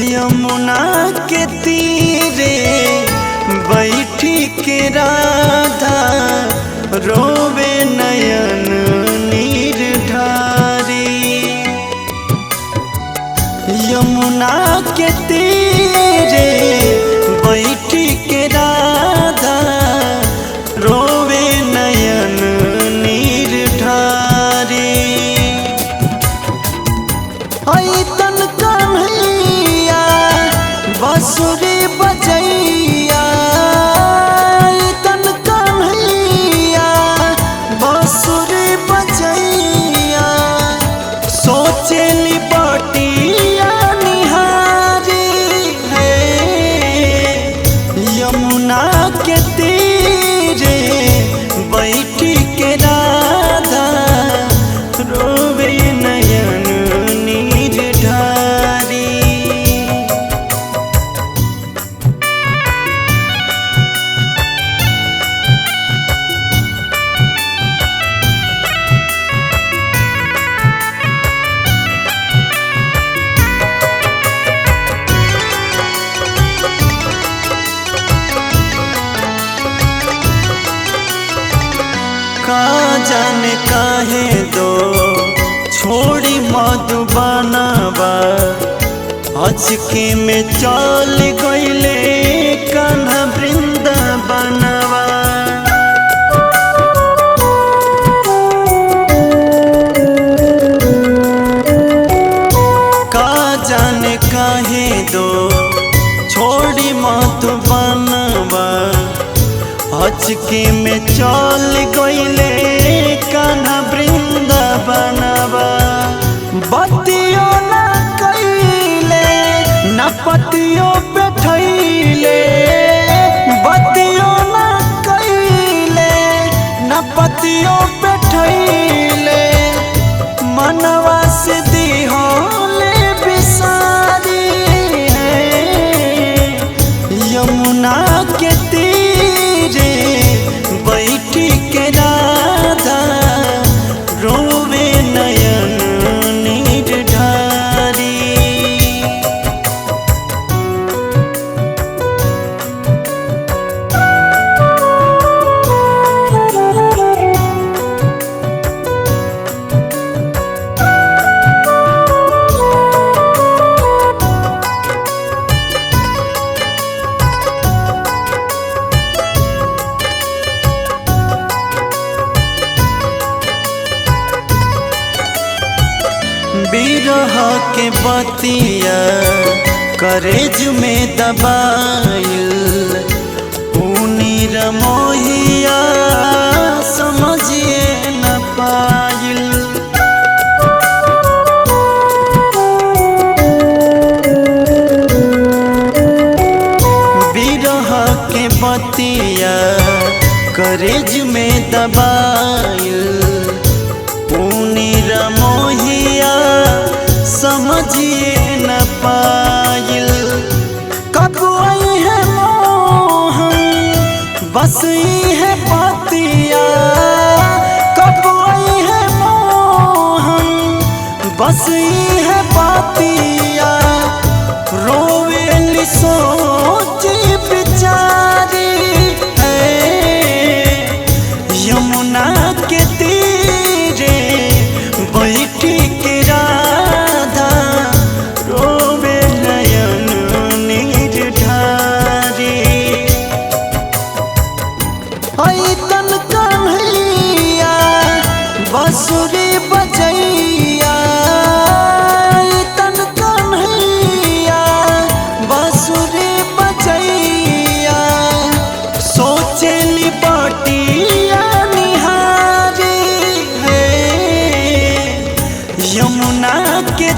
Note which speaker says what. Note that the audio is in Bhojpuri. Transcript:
Speaker 1: यमुना के तीरे बैठी के राधा रोवे नयन नीर ढारी। यमुना के तीरे बैठी के राधा रोवे नयन नीर ढारी। तन कन्हैया बांसुरी बजैया, तन कन्हैया बांसुरी बजैया, सोचेली बटिया निहारी है। यमुना के तीरे बैठी के राधा रोवे नयन नीर ढारी। का जाने काहे दो छोड़ी मधुबनवा, अचके में चल गईले कान्हा वृंदावनवा। का जाने काहे दो छोड़ी मधुबनवा, अचके में चल गईले कान्हा वृंदावनवा। बतियो न कईले न पतियो बैठैले, बतियो न कईले न पतियो बैठैले, मनवा से दिहोले बिसारी है। यमुना के तीरे बैठी के राधा रोवे नयन नीर ढारी। बिरह के बतिया करेज में दबाइल, नीर मोहिया समझिए न पाइल। बिरह के बतिया करेज में दबाइल, नीर मोहिया समझिए न पाइल। कब आई है मोहन बस है बतिया, कब आई है मोहन बस है बतिया, रोवेली सोची बिचारी है। यमुना के तीरे बैठी के राधा रोवे नयन नीर ढारी। तन कन्हैया बांसुरी बजैया, तन कन्हैया बांसुरी बजैया, सोचेली बटिया निहारी है। यमुना के